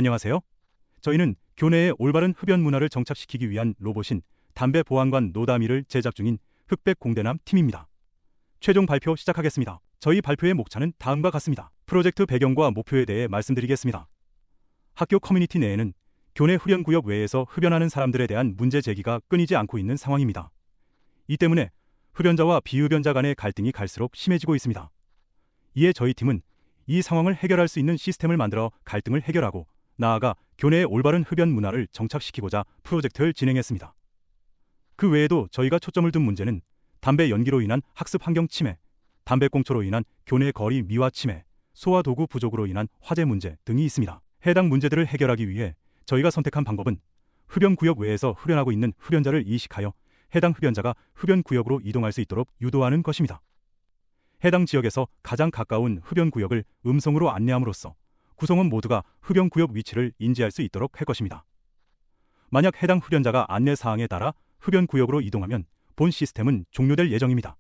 안녕하세요. 저희는 교내에 올바른 흡연 문화를 정착시키기 위한 로봇인 담배 보안관 노다미를 제작 중인 흑백 공대남 팀입니다. 최종 발표 시작하겠습니다. 저희 발표의 목차는 다음과 같습니다. 프로젝트 배경과 목표에 대해 말씀드리겠습니다. 학교 커뮤니티 내에는 교내 흡연구역 외에서 흡연하는 사람들에 대한 문제 제기가 끊이지 않고 있는 상황입니다. 이 때문에 흡연자와 비흡연자 간의 갈등이 갈수록 심해지고 있습니다. 이에 저희 팀은 이 상황을 해결할 수 있는 시스템을 만들어 갈등을 해결하고 나아가 교내의 올바른 흡연 문화를 정착시키고자 프로젝트를 진행했습니다. 그 외에도 저희가 초점을 둔 문제는 담배 연기로 인한 학습 환경 침해, 담배 꽁초로 인한 교내 거리 미화 침해, 소화 도구 부족으로 인한 화재 문제 등이 있습니다. 해당 문제들을 해결하기 위해 저희가 선택한 방법은 흡연 구역 외에서 흡연하고 있는 흡연자를 인식하여 해당 흡연자가 흡연 구역으로 이동할 수 있도록 유도하는 것입니다. 해당 지역에서 가장 가까운 흡연 구역을 음성으로 안내함으로써 구성원 모두가 흡연 구역 위치를 인지할 수 있도록 할 것입니다. 만약 해당 흡연자가 안내 사항에 따라 흡연 구역으로 이동하면 본 시스템은 종료될 예정입니다.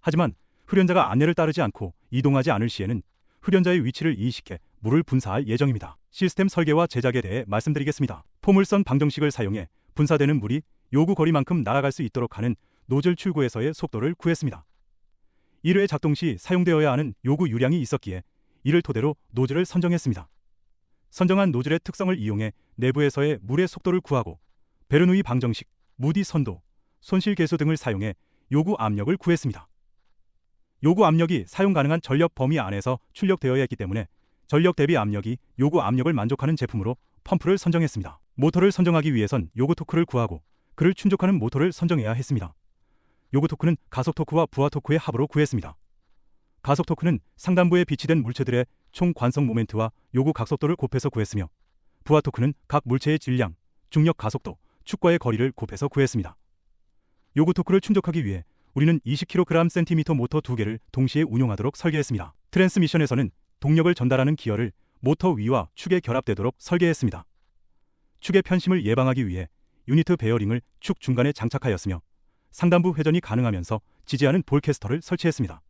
하지만 흡연자가 안내를 따르지 않고 이동하지 않을 시에는 흡연자의 위치를 인식해 물을 분사할 예정입니다. 시스템 설계와 제작에 대해 말씀드리겠습니다. 포물선 방정식을 사용해 분사되는 물이 요구 거리만큼 날아갈 수 있도록 하는 노즐 출구에서의 속도를 구했습니다. 1회 작동 시 사용되어야 하는 요구 유량이 있었기에 이를 토대로 노즐을 선정했습니다. 선정한 노즐의 특성을 이용해 내부에서의 물의 속도를 구하고 베르누이 방정식, 무디 선도, 손실 계수 등을 사용해 요구 압력을 구했습니다. 요구 압력이 사용 가능한 전력 범위 안에서 출력되어야 했기 때문에 전력 대비 압력이 요구 압력을 만족하는 제품으로 펌프를 선정했습니다. 모터를 선정하기 위해선 요구 토크를 구하고 그를 충족하는 모터를 선정해야 했습니다. 요구 토크는 가속 토크와 부하 토크의 합으로 구했습니다. 가속 토크는 상단부에 비치된 물체들의 총 관성 모멘트와 요구 각속도를 곱해서 구했으며 부하 토크는 각 물체의 질량, 중력 가속도, 축과의 거리를 곱해서 구했습니다. 요구 토크를 충족하기 위해 우리는 20kg/cm 모터 2개를 동시에 운용하도록 설계했습니다. 트랜스미션에서는 동력을 전달하는 기어를 모터 위와 축에 결합되도록 설계했습니다. 축의 편심을 예방하기 위해 유니트 베어링을 축 중간에 장착하였으며 상단부 회전이 가능하면서 지지하는 볼캐스터를 설치했습니다.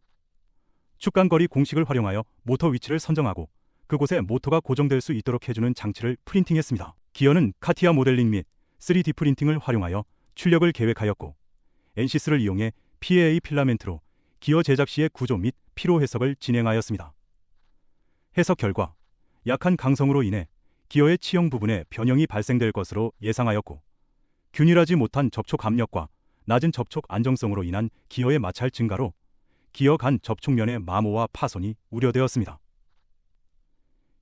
축간거리 공식을 활용하여 모터 위치를 선정하고 그곳에 모터가 고정될 수 있도록 해주는 장치를 프린팅했습니다. 기어는 카티아 모델링 및 3D 프린팅을 활용하여 출력을 계획하였고 엔시스를 이용해 PAA 필라멘트로 기어 제작 시의 구조 및 피로 해석을 진행하였습니다. 해석 결과 약한 강성으로 인해 기어의 치형 부분에 변형이 발생될 것으로 예상하였고 균일하지 못한 접촉 압력과 낮은 접촉 안정성으로 인한 기어의 마찰 증가로 기어 간 접촉면의 마모와 파손이 우려되었습니다.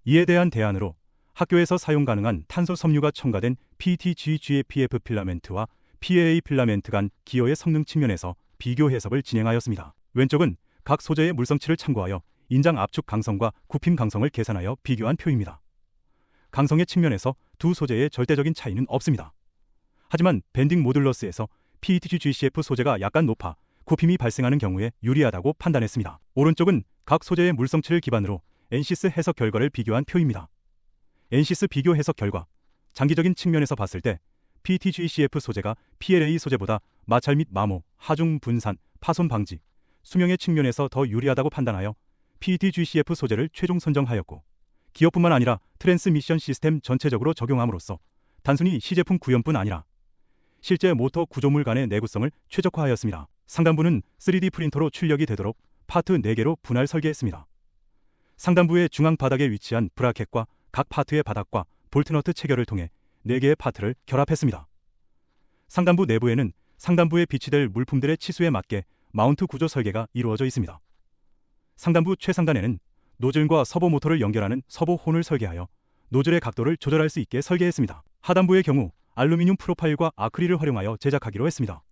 이에 대한 대안으로 학교에서 사용 가능한 탄소 섬유가 첨가된 PETG-GAPF 필라멘트와 PAA 필라멘트 간 기어의 성능 측면에서 비교 해석을 진행하였습니다. 왼쪽은 각 소재의 물성치를 참고하여 인장 압축 강성과 굽힘 강성을 계산하여 비교한 표입니다. 강성의 측면에서 두 소재의 절대적인 차이는 없습니다. 하지만 밴딩 모듈러스에서 PETG-GCF 소재가 약간 높아 굽힘이 발생하는 경우에 유리하다고 판단했습니다. 오른쪽은 각 소재의 물성치를 기반으로 엔시스 해석 결과를 비교한 표입니다. 엔시스 비교 해석 결과, 장기적인 측면에서 봤을 때 PETG-CF 소재가 PLA 소재보다 마찰 및 마모, 하중 분산, 파손 방지, 수명의 측면에서 더 유리하다고 판단하여 PETG-CF 소재를 최종 선정하였고 기어뿐만 아니라 트랜스미션 시스템 전체적으로 적용함으로써 단순히 시제품 구현뿐 아니라 실제 모터 구조물 간의 내구성을 최적화하였습니다. 상단부는 3D 프린터로 출력이 되도록 파트 4개로 분할 설계했습니다. 상단부의 중앙 바닥에 위치한 브라켓과 각 파트의 바닥과 볼트너트 체결을 통해 4개의 파트를 결합했습니다. 상단부 내부에는 상단부에 비치될 물품들의 치수에 맞게 마운트 구조 설계가 이루어져 있습니다. 상단부 최상단에는 노즐과 서버 모터를 연결하는 서버 혼을 설계하여 노즐의 각도를 조절할 수 있게 설계했습니다. 하단부의 경우 알루미늄 프로파일과 아크릴을 활용하여 제작하기로 했습니다.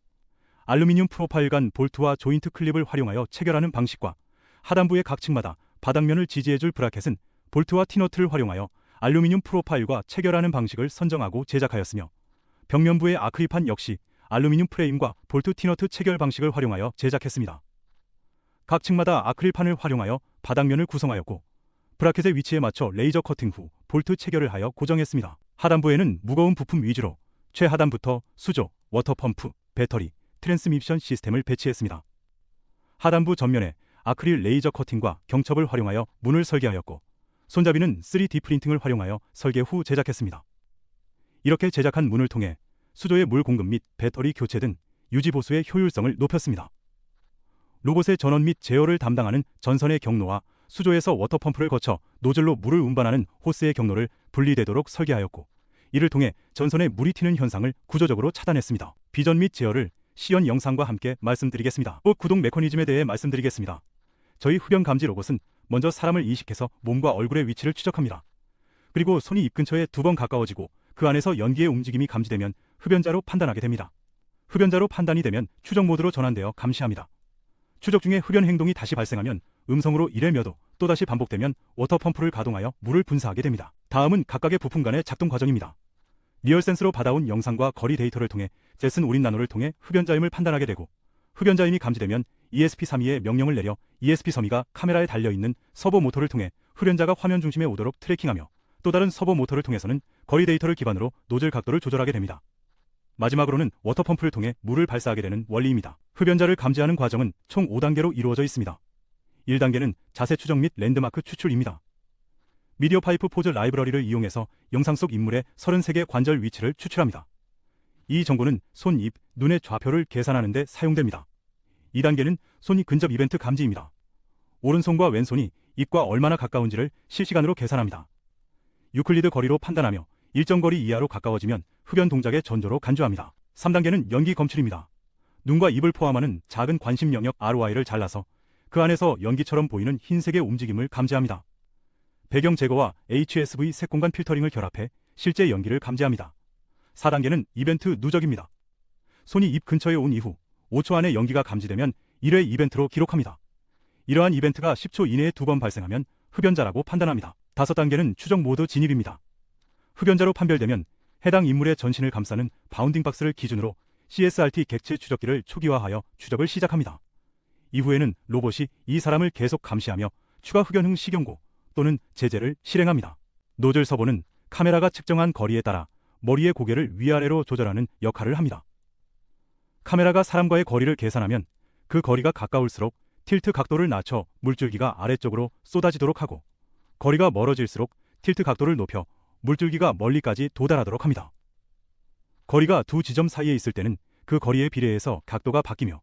알루미늄 프로파일 간 볼트와 조인트 클립을 활용하여 체결하는 방식과 하단부의 각 층마다 바닥면을 지지해줄 브라켓은 볼트와 티너트를 활용하여 알루미늄 프로파일과 체결하는 방식을 선정하고 제작하였으며 벽면부의 아크릴판 역시 알루미늄 프레임과 볼트 티너트 체결 방식을 활용하여 제작했습니다. 각 층마다 아크릴판을 활용하여 바닥면을 구성하였고 브라켓의 위치에 맞춰 레이저 커팅 후 볼트 체결을 하여 고정했습니다. 하단부에는 무거운 부품 위주로 최하단부터 수조, 워터펌프, 배터리, 트랜스미션 시스템을 배치했습니다. 하단부 전면에 아크릴 레이저 커팅과 경첩을 활용하여 문을 설계하였고 손잡이는 3D 프린팅을 활용하여 설계 후 제작했습니다. 이렇게 제작한 문을 통해 수조의 물 공급 및 배터리 교체 등 유지 보수의 효율성을 높였습니다. 로봇의 전원 및 제어를 담당하는 전선의 경로와 수조에서 워터펌프를 거쳐 노즐로 물을 운반하는 호스의 경로를 분리되도록 설계하였고, 이를 통해 전선에 물이 튀는 현상을 구조적으로 차단했습니다. 비전 및 제어를 시연 영상과 함께 말씀드리겠습니다. 또 구동 메커니즘에 대해 말씀드리겠습니다. 저희 흡연 감지 로봇은 먼저 사람을 인식해서 몸과 얼굴의 위치를 추적합니다. 그리고 손이 입 근처에 2번 가까워지고 그 안에서 연기의 움직임이 감지되면 흡연자로 판단하게 됩니다. 흡연자로 판단이 되면 추적 모드로 전환되어 감시합니다. 추적 중에 흡연 행동이 다시 발생하면 음성으로 1회 몇 호 또다시 반복되면 워터펌프를 가동하여 물을 분사하게 됩니다. 다음은 각각의 부품 간의 작동 과정입니다. 리얼 센스로 받아온 영상과 거리 데이터를 통해 제슨 오린 나노를 통해 흡연자임을 판단하게 되고, 흡연자임이 감지되면 ESP32에 명령을 내려 ESP32가 카메라에 달려있는 서버 모터를 통해 흡연자가 화면 중심에 오도록 트래킹하며, 또 다른 서버 모터를 통해서는 거리 데이터를 기반으로 노즐 각도를 조절하게 됩니다. 마지막으로는 워터펌프를 통해 물을 발사하게 되는 원리입니다. 흡연자를 감지하는 과정은 총 5단계로 이루어져 있습니다. 1단계는 자세 추적 및 랜드마크 추출입니다. 미디어 파이프 포즈 라이브러리를 이용해서 영상 속 인물의 33개 관절 위치를 추출합니다. 이 정보는 손, 입, 눈의 좌표를 계산하는 데 사용됩니다. 2단계는 손이 근접 이벤트 감지입니다. 오른손과 왼손이 입과 얼마나 가까운지를 실시간으로 계산합니다. 유클리드 거리로 판단하며 일정 거리 이하로 가까워지면 흡연 동작의 전조로 간주합니다. 3단계는 연기 검출입니다. 눈과 입을 포함하는 작은 관심 영역 ROI를 잘라서 그 안에서 연기처럼 보이는 흰색의 움직임을 감지합니다. 배경 제거와 HSV 색공간 필터링을 결합해 실제 연기를 감지합니다. 4단계는 이벤트 누적입니다. 손이 입 근처에 온 이후 5초 안에 연기가 감지되면 1회 이벤트로 기록합니다. 이러한 이벤트가 10초 이내에 2번 발생하면 흡연자라고 판단합니다. 5단계는 추적 모드 진입입니다. 흡연자로 판별되면 해당 인물의 전신을 감싸는 바운딩 박스를 기준으로 CSRT 객체 추적기를 초기화하여 추적을 시작합니다. 이후에는 로봇이 이 사람을 계속 감시하며 추가 흡연 후 식용고 또는 제재를 실행합니다. 노즐 서버는 카메라가 측정한 거리에 따라 머리의 고개를 위아래로 조절하는 역할을 합니다. 카메라가 사람과의 거리를 계산하면 그 거리가 가까울수록 틸트 각도를 낮춰 물줄기가 아래쪽으로 쏟아지도록 하고, 거리가 멀어질수록 틸트 각도를 높여 물줄기가 멀리까지 도달하도록 합니다. 거리가 두 지점 사이에 있을 때는 그 거리에 비례해서 각도가 바뀌며,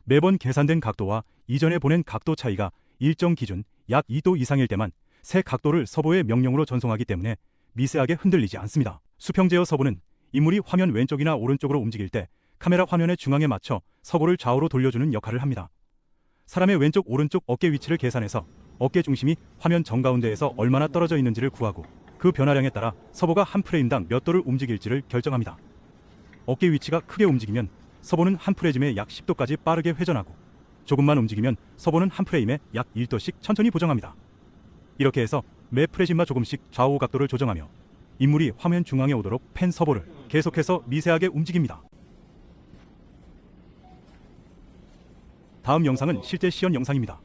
매번 계산된 각도와 이전에 보낸 각도 차이가 일정 기준 약 2도 이상일 때만 새 각도를 서버의 명령으로 전송하기 때문에 미세하게 흔들리지 않습니다. 수평 제어 서버는 인물이 화면 왼쪽이나 오른쪽으로 움직일 때 카메라 화면의 중앙에 맞춰 서버를 좌우로 돌려주는 역할을 합니다. 사람의 왼쪽 오른쪽 어깨 위치를 계산해서 어깨 중심이 화면 정가운데에서 얼마나 떨어져 있는지를 구하고, 그 변화량에 따라 서버가 한 프레임당 몇 도를 움직일지를 결정합니다. 어깨 위치가 크게 움직이면 서버는 한 프레임에 약 10도까지 빠르게 회전하고, 조금만 움직이면 서버는 한 프레임에 약 1도씩 천천히 보정합니다. 이렇게 해서 매 프레임마 조금씩 좌우 각도를 조정하며 인물이 화면 중앙에 오도록 펜 서버를 계속해서 미세하게 움직입니다. 다음 영상은 실제 시연 영상입니다.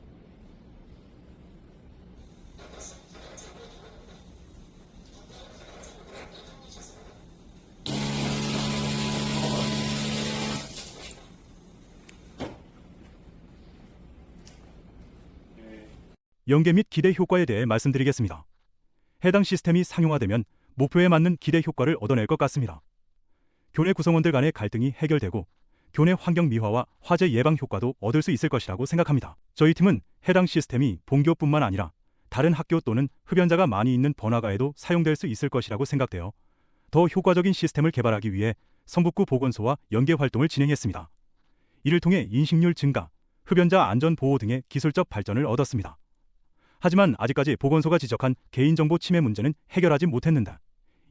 연계 및 기대 효과에 대해 말씀드리겠습니다. 해당 시스템이 상용화되면 목표에 맞는 기대 효과를 얻어낼 것 같습니다. 교내 구성원들 간의 갈등이 해결되고 교내 환경 미화와 화재 예방 효과도 얻을 수 있을 것이라고 생각합니다. 저희 팀은 해당 시스템이 본교뿐만 아니라 다른 학교 또는 흡연자가 많이 있는 번화가에도 사용될 수 있을 것이라고 생각되어 더 효과적인 시스템을 개발하기 위해 성북구 보건소와 연계 활동을 진행했습니다. 이를 통해 인식률 증가, 흡연자 안전 보호 등의 기술적 발전을 얻었습니다. 하지만 아직까지 보건소가 지적한 개인정보 침해 문제는 해결하지 못했는데,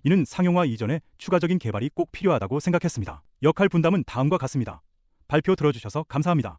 이는 상용화 이전에 추가적인 개발이 꼭 필요하다고 생각했습니다. 역할 분담은 다음과 같습니다. 발표 들어주셔서 감사합니다.